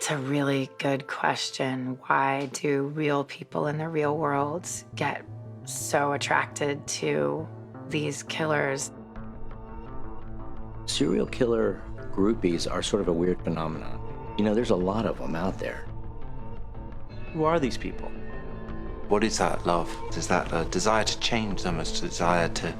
It's a really good question. Why do real people in the real world get so attracted to these killers? Serial killer groupies are sort of a weird phenomenon. You know, there's a lot of them out there. Who are these people? What is that love? Is that a desire to change them, a desire to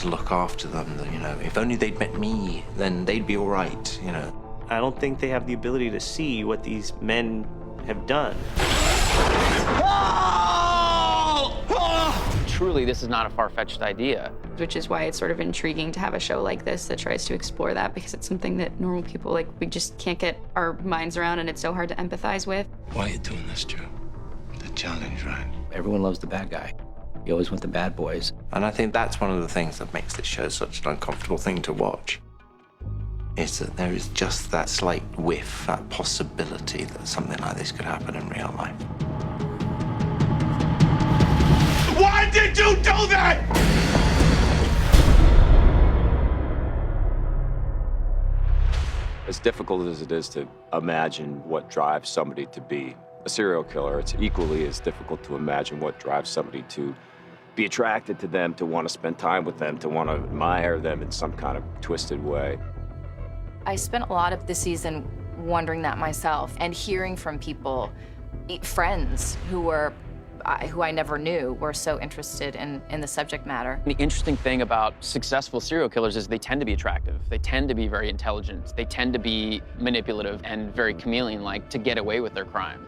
look after them? You know, if only they'd met me, then they'd be all right, you know. I don't think they have the ability to see what these men have done. Truly, this is not a far-fetched idea. Which is why it's sort of intriguing to have a show like this that tries to explore that, because it's something that normal people, like, we just can't get our minds around, and it's so hard to empathize with. Why are you doing this, Joe? The challenge, right? Everyone loves the bad guy. You always want the bad boys. And I think that's one of the things that makes this show such an uncomfortable thing to watch, is that there is just that slight whiff, that possibility that something like this could happen in real life. Why did you do that? As difficult as it is to imagine what drives somebody to be a serial killer, it's equally as difficult to imagine what drives somebody to be attracted to them, to want to spend time with them, to want to admire them in some kind of twisted way. I spent a lot of the season wondering that myself and hearing from people, friends who I never knew were so interested in the subject matter. The interesting thing about successful serial killers is they tend to be attractive. They tend to be very intelligent. They tend to be manipulative and very chameleon-like to get away with their crime.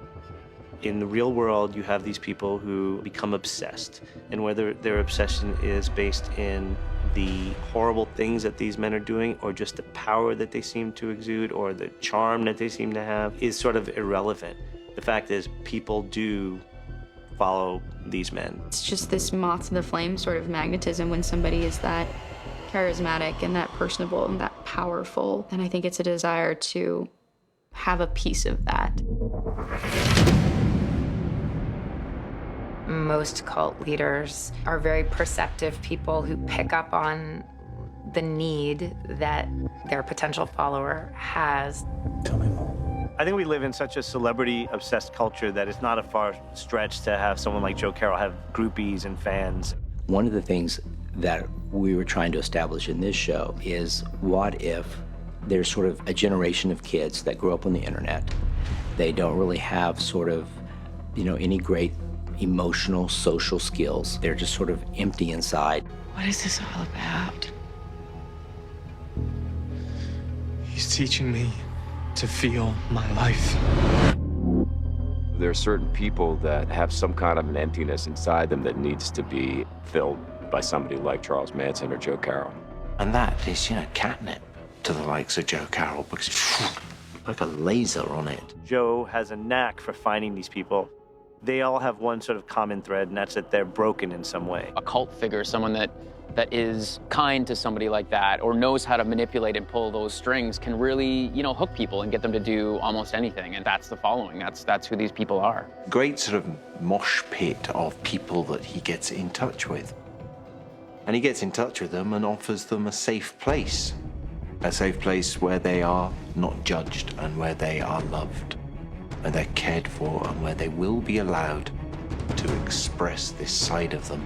In the real world, you have these people who become obsessed, and whether their obsession is based in the horrible things that these men are doing, or just the power that they seem to exude, or the charm that they seem to have, is sort of irrelevant. The fact is, people do follow these men. It's just this moth to the flame sort of magnetism when somebody is that charismatic and that personable and that powerful. And I think it's a desire to have a piece of that. Most cult leaders are very perceptive people who pick up on the need that their potential follower has. Tell me more. I think we live in such a celebrity-obsessed culture that it's not a far stretch to have someone like Joe Carroll have groupies and fans. One of the things that we were trying to establish in this show is, what if there's sort of a generation of kids that grew up on the internet. They don't really have sort of, you know, any great emotional, social skills. They're just sort of empty inside. What is this all about? He's teaching me to feel my life. There are certain people that have some kind of an emptiness inside them that needs to be filled by somebody like Charles Manson or Joe Carroll. And that is, you know, catnip to the likes of Joe Carroll, because it's like a laser on it. Joe has a knack for finding these people. They all have one sort of common thread, and that's that they're broken in some way. A cult figure, someone that is kind to somebody like that or knows how to manipulate and pull those strings can really, you know, hook people and get them to do almost anything. And that's the following. That's who these people are. Great sort of mosh pit of people that he gets in touch with. And he gets in touch with them and offers them a safe place. A safe place where they are not judged and where they are loved, where they're cared for and where they will be allowed to express this side of them.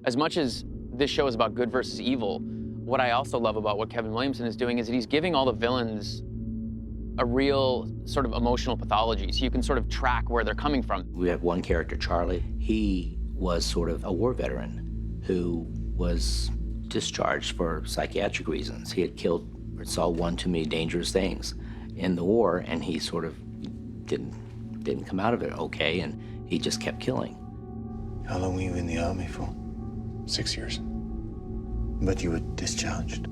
As much as this show is about good versus evil, what I also love about what Kevin Williamson is doing is that he's giving all the villains a real sort of emotional pathology, so you can sort of track where they're coming from. We have one character, Charlie. He was sort of a war veteran who was discharged for psychiatric reasons. He had killed or saw one too many dangerous things in the war, and he sort of didn't come out of it okay, and he just kept killing. How long were you in the army for? 6 years. But you were discharged.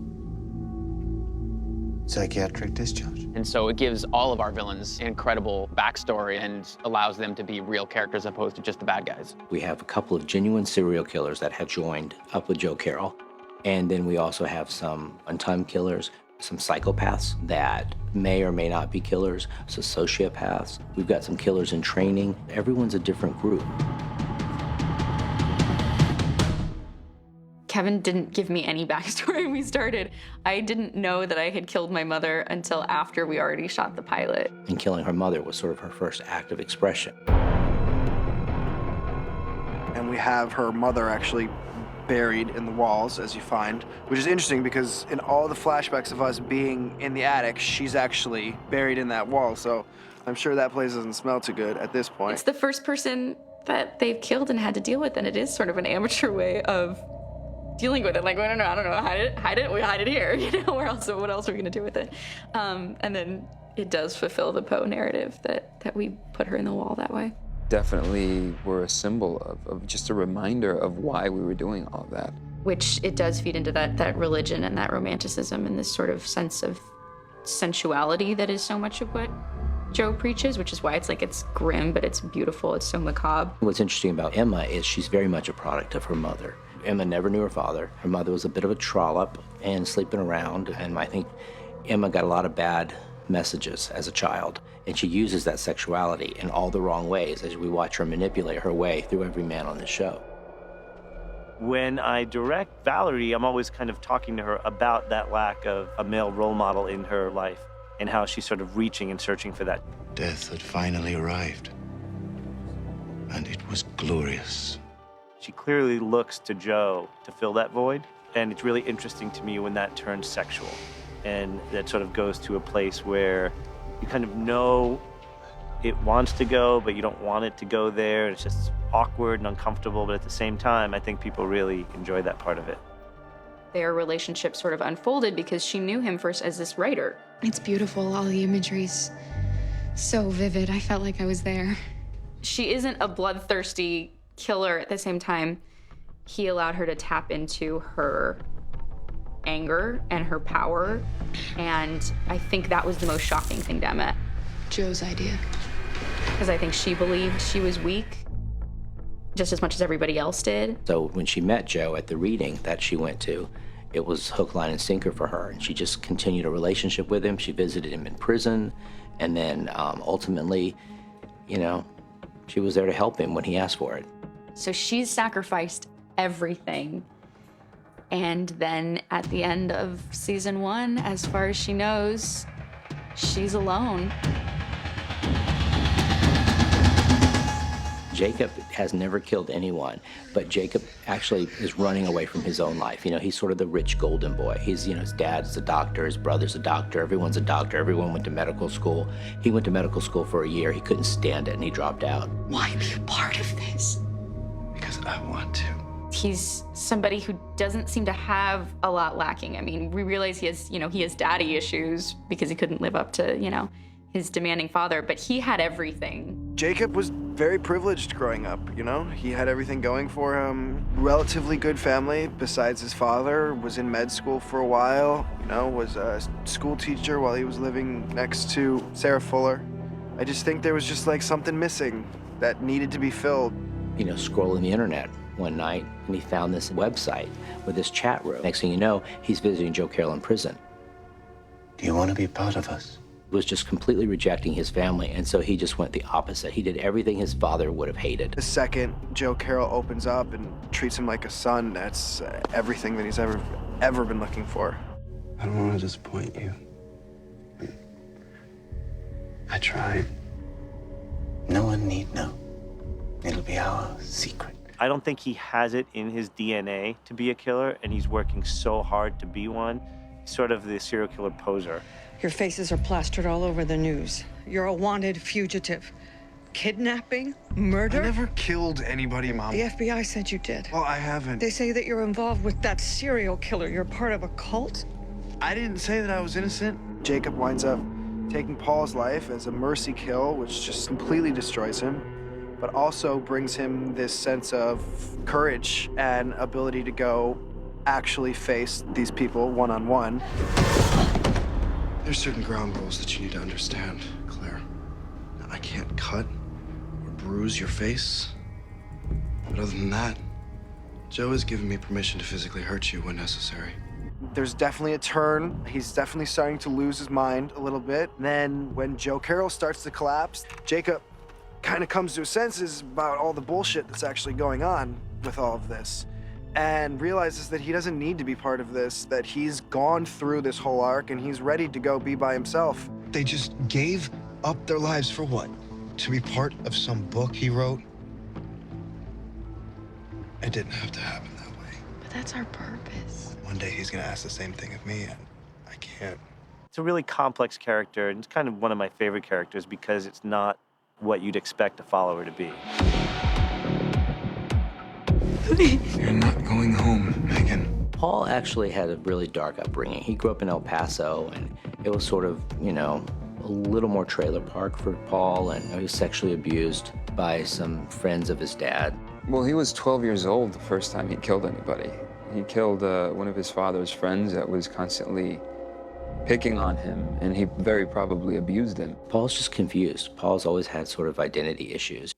Psychiatric discharge. And so it gives all of our villains an incredible backstory and allows them to be real characters as opposed to just the bad guys. We have a couple of genuine serial killers that have joined up with Joe Carroll. And then we also have some one-time killers, some psychopaths that may or may not be killers, some sociopaths. We've got some killers in training. Everyone's a different group. Kevin didn't give me any backstory when we started. I didn't know that I had killed my mother until after we already shot the pilot. And killing her mother was sort of her first act of expression. And we have her mother actually buried in the walls, as you find, which is interesting because in all the flashbacks of us being in the attic, she's actually buried in that wall. So I'm sure that place doesn't smell too good at this point. It's the first person that they've killed and had to deal with, and it is sort of an amateur way of dealing with it. Like, I don't know, we hide it here, what else are we gonna do with it? And then it does fulfill the Poe narrative that we put her in the wall that way. Definitely were a symbol of just a reminder of why we were doing all of that. Which it does feed into that religion and that romanticism and this sort of sense of sensuality that is so much of what Joe preaches, which is why it's grim, but it's beautiful, it's so macabre. What's interesting about Emma is she's very much a product of her mother. Emma never knew her father. Her mother was a bit of a trollop and sleeping around, and I think Emma got a lot of bad messages as a child, and she uses that sexuality in all the wrong ways as we watch her manipulate her way through every man on the show. When I direct Valorie, I'm always kind of talking to her about that lack of a male role model in her life and how she's sort of reaching and searching for that. Death had finally arrived, and it was glorious. She clearly looks to Joe to fill that void, and it's really interesting to me when that turns sexual. And that sort of goes to a place where you kind of know it wants to go, but you don't want it to go there. It's just awkward and uncomfortable, but at the same time, I think people really enjoy that part of it. Their relationship sort of unfolded because she knew him first as this writer. It's beautiful, all the imagery's so vivid. I felt like I was there. She isn't a bloodthirsty killer. At the same time, he allowed her to tap into her anger and her power, and I think that was the most shocking thing to Emma. Joe's idea. Because I think she believed she was weak just as much as everybody else did. So when she met Joe at the reading that she went to, it was hook, line, and sinker for her, and she just continued a relationship with him. She visited him in prison, and then ultimately, she was there to help him when he asked for it. So she's sacrificed everything. And then at the end of season 1, as far as she knows, she's alone. Jacob has never killed anyone, but Jacob actually is running away from his own life. He's sort of the rich golden boy. He's, his dad's a doctor, his brother's a doctor, everyone's a doctor, everyone went to medical school. He went to medical school for a year, he couldn't stand it, and he dropped out. Why be a part of this? Because I want to. He's somebody who doesn't seem to have a lot lacking. I mean, we realize he has daddy issues because he couldn't live up to, his demanding father, but he had everything. Jacob was very privileged growing up, He had everything going for him. Relatively good family besides his father, was in med school for a while, was a school teacher while he was living next to Sarah Fuller. I just think there was just something missing that needed to be filled. Scrolling the internet one night, and he found this website with this chat room. Next thing you know, he's visiting Joe Carroll in prison. Do you want to be part of us? Was just completely rejecting his family, and so he just went the opposite. He did everything his father would have hated. The second Joe Carroll opens up and treats him like a son, that's everything that he's ever been looking for. I don't want to disappoint you. I tried. No one need know. It'll be our secret. I don't think he has it in his DNA to be a killer, and he's working so hard to be one. He's sort of the serial killer poser. Your faces are plastered all over the news. You're a wanted fugitive. Kidnapping? Murder? I never killed anybody, Mom. The FBI said you did. Well, I haven't. They say that you're involved with that serial killer. You're part of a cult? I didn't say that I was innocent. Jacob winds up taking Paul's life as a mercy kill, which just completely destroys him, but also brings him this sense of courage and ability to go actually face these people one-on-one. There's certain ground rules that you need to understand, Claire. I can't cut or bruise your face, but other than that, Joe has given me permission to physically hurt you when necessary. There's definitely a turn. He's definitely starting to lose his mind a little bit. Then when Joe Carroll starts to collapse, Jacob kind of comes to his senses about all the bullshit that's actually going on with all of this. and realizes that he doesn't need to be part of this, that he's gone through this whole arc and he's ready to go be by himself. They just gave up their lives for what? To be part of some book he wrote? It didn't have to happen that way. But that's our purpose. One day he's gonna ask the same thing of me, and I can't. It's a really complex character, and it's kind of one of my favorite characters because it's not what you'd expect a follower to be. You're not going home, Megan. Paul actually had a really dark upbringing. He grew up in El Paso, and it was sort of, you know, a little more trailer park for Paul, and he was sexually abused by some friends of his dad. Well, he was 12 years old the first time he killed anybody. He killed one of his father's friends that was constantly picking on him, and he very probably abused him. Paul's just confused. Paul's always had sort of identity issues.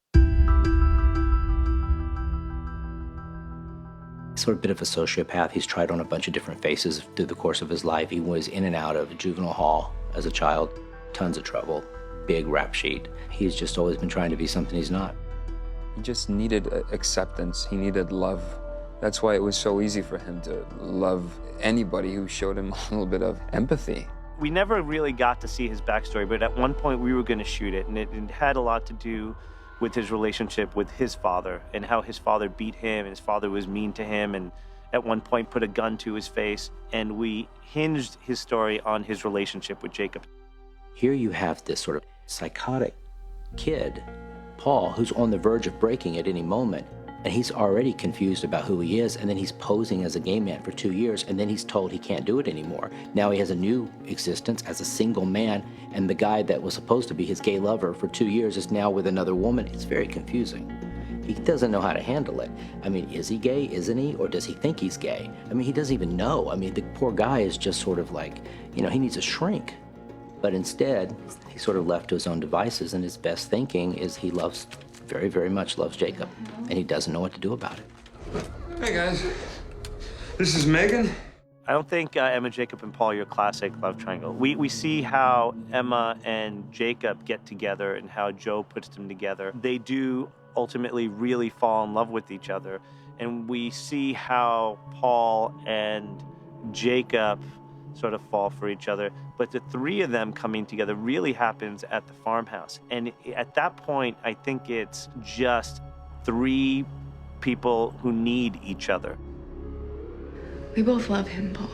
Sort of a bit of a sociopath. He's tried on a bunch of different faces through the course of his life. He was in and out of juvenile hall as a child, tons of trouble, big rap sheet. He's just always been trying to be something he's not. He just needed acceptance. He needed love. That's why it was so easy for him to love anybody who showed him a little bit of empathy. We never really got to see his backstory, but at one point we were going to shoot it, and it had a lot to do with his relationship with his father and how his father beat him, and his father was mean to him, and at one point put a gun to his face, and we hinged his story on his relationship with Jacob. Here you have this sort of psychotic kid, Paul, who's on the verge of breaking at any moment, and he's already confused about who he is, and then he's posing as a gay man for 2 years, and then he's told he can't do it anymore. Now he has a new existence as a single man, and the guy that was supposed to be his gay lover for 2 years is now with another woman. It's very confusing. He doesn't know how to handle it. I mean, is he gay, isn't he? Or does he think he's gay? I mean, he doesn't even know. I mean, the poor guy is just sort of like, you know, he needs a shrink. But instead, he's sort of left to his own devices, and his best thinking is he loves, very, very much loves Jacob, and he doesn't know what to do about it. Hey, guys. This is Megan. I don't think Emma, Jacob, and Paul are your classic love triangle. We see how Emma and Jacob get together and how Joe puts them together. They do ultimately really fall in love with each other. And we see how Paul and Jacob sort of fall for each other. But the three of them coming together really happens at the farmhouse. And at that point, I think it's just three people who need each other. We both love him, Paul.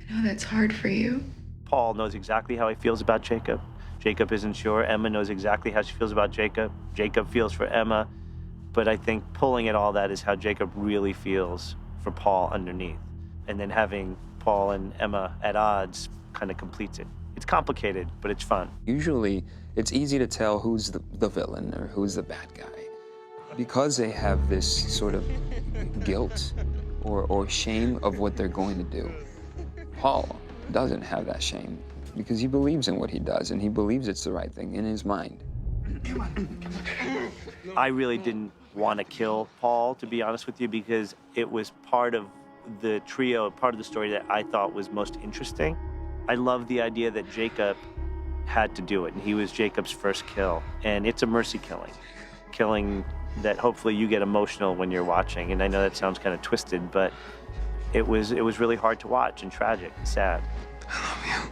I know that's hard for you. Paul knows exactly how he feels about Jacob. Jacob isn't sure. Emma knows exactly how she feels about Jacob. Jacob feels for Emma. But I think pulling at all that is how Jacob really feels for Paul underneath. And then having Paul and Emma at odds kind of completes it. It's complicated, but it's fun. Usually, it's easy to tell who's the villain or who's the bad guy because they have this sort of guilt or shame of what they're going to do. Paul doesn't have that shame because he believes in what he does, and he believes it's the right thing in his mind. I really didn't want to kill Paul, to be honest with you, because it was part of the trio, part of the story that I thought was most interesting. I love the idea that Jacob had to do it, and he was Jacob's first kill. And it's a mercy killing that hopefully you get emotional when you're watching. And I know that sounds kind of twisted, but it was really hard to watch and tragic and sad. I love you.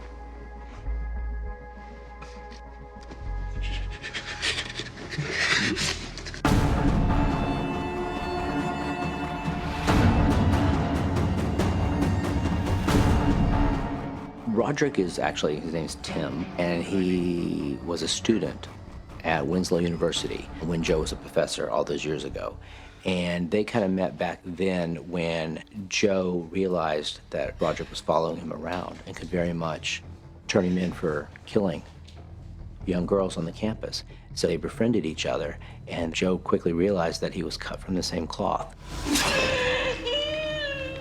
Roderick is actually, his name's Tim, and he was a student at Winslow University when Joe was a professor all those years ago. And they kind of met back then when Joe realized that Roderick was following him around and could very much turn him in for killing young girls on the campus. So they befriended each other, and Joe quickly realized that he was cut from the same cloth.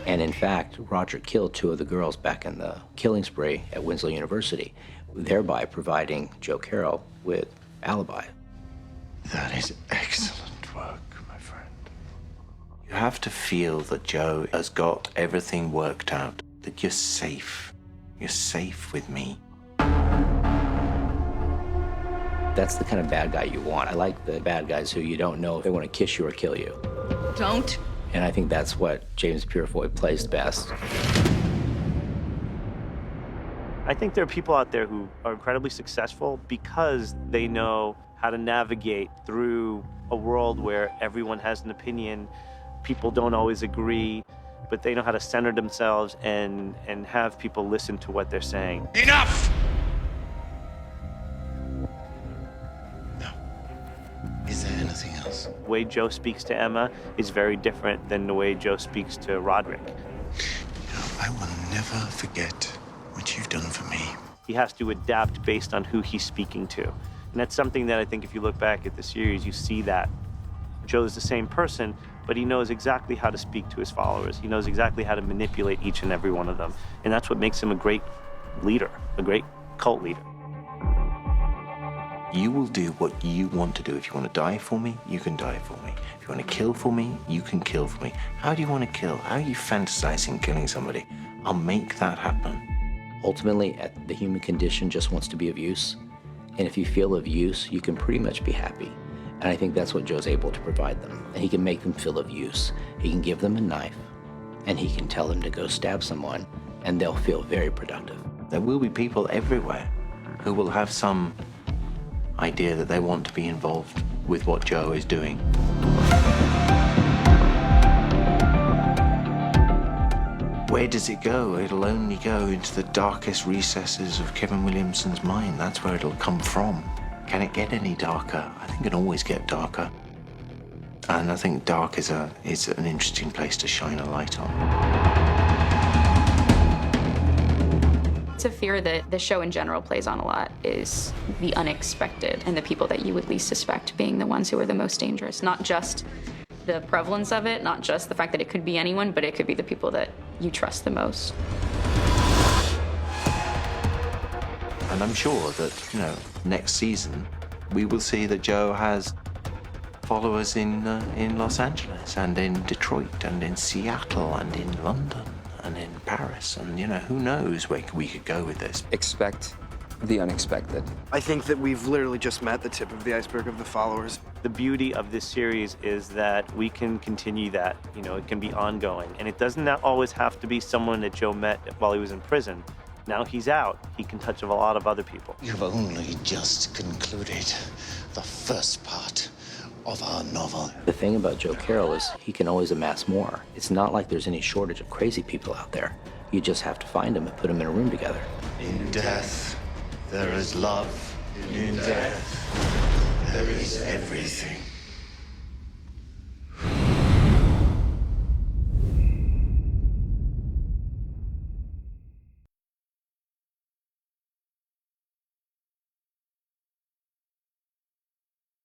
And in fact, Roderick killed 2 of the girls back in the killing spree at Winslow University, thereby providing Joe Carroll with alibi. That is excellent work, my friend. You have to feel that Joe has got everything worked out, that you're safe. You're safe with me. That's the kind of bad guy you want. I like the bad guys who you don't know if they want to kiss you or kill you. Don't. And I think that's what James Purefoy plays best. I think there are people out there who are incredibly successful because they know how to navigate through a world where everyone has an opinion, people don't always agree, but they know how to center themselves and have people listen to what they're saying. Enough! No. Is there anything else? The way Joe speaks to Emma is very different than the way Joe speaks to Roderick. You know, I will never forget what you've done for me. He has to adapt based on who he's speaking to. And that's something that I think if you look back at the series, you see that. Joe's the same person, but he knows exactly how to speak to his followers. He knows exactly how to manipulate each and every one of them. And that's what makes him a great leader, a great cult leader. You will do what you want to do. If you want to die for me, you can die for me. If you want to kill for me, you can kill for me. How do you want to kill? How are you fantasizing killing somebody? I'll make that happen. Ultimately, the human condition just wants to be of use. And if you feel of use, you can pretty much be happy. And I think that's what Joe's able to provide them. And he can make them feel of use. He can give them a knife, and he can tell them to go stab someone, and they'll feel very productive. There will be people everywhere who will have some idea that they want to be involved with what Joe is doing. Where does it go? It'll only go into the darkest recesses of Kevin Williamson's mind. That's where it'll come from. Can it get any darker? I think it can always get darker. And I think dark is an interesting place to shine a light on. It's a fear that the show in general plays on a lot is the unexpected and the people that you would least suspect being the ones who are the most dangerous. Not just the prevalence of it, not just the fact that it could be anyone, but it could be the people that you trust the most. And I'm sure that, next season, we will see that Joe has followers in Los Angeles and in Detroit and in Seattle and in London and in Paris. And, who knows where we could go with this. Expect the unexpected. I think that we've literally just met the tip of the iceberg of the followers. The beauty of this series is that we can continue that. It can be ongoing. And it doesn't always have to be someone that Joe met while he was in prison. Now he's out, he can touch a lot of other people. You've only just concluded the first part of our novel. The thing about Joe Carroll is he can always amass more. It's not like there's any shortage of crazy people out there. You just have to find them and put them in a room together. In death, there is love. In death, there is everything.